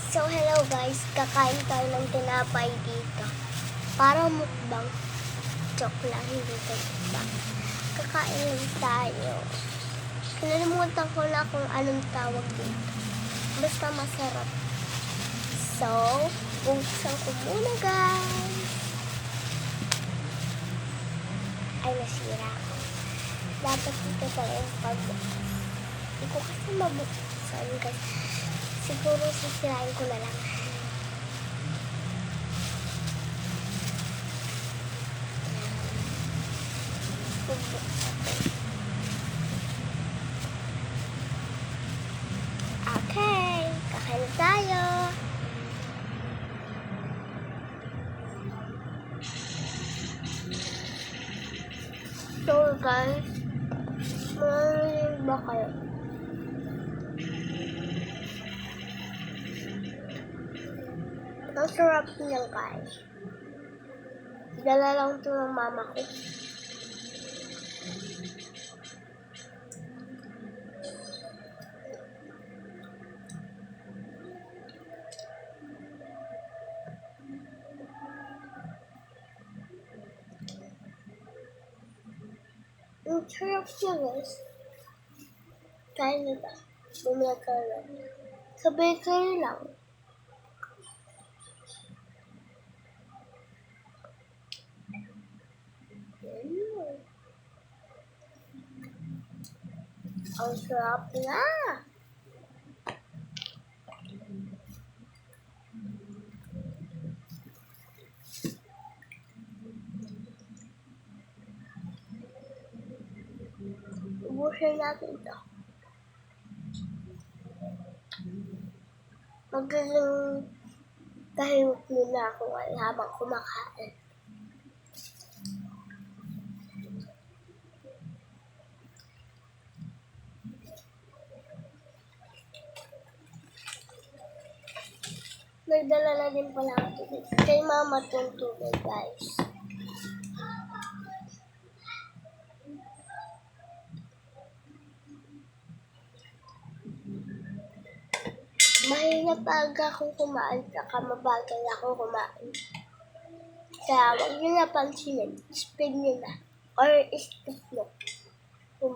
So, hello guys. Kakain tayo ng tinapay dito. Para mukbang. Joke lang, hindi ito mukbang. Kakain lang tayo. Kinalimutan ko na kung anong tawag dito. Basta masarap. So, buksan ko muna guys. Ay, nasira ako. Dapat dito pala yung hindi ko kasi mabuksan guys. Siguro sisirain ko na lang. Okay, kakain tayo. So guys, marinig ba kayo? Ang sarap niyan guys. Dala lang ito ng mama ko. Ang sarap niya guys. Kain na ba? Bumili ka lang. Sa bakery lang. Ang sarap na. Ubusin natin ito. Magaling tahimik muna ako habang kumakain. Nagdala na din pala ako tubig. Kay mama itong tubig guys. Mahirap aga akong kumain, saka mabagal akong kumain. Kaya huwag nyo na pansinin, speed nyo na. Or skip nyo. Kung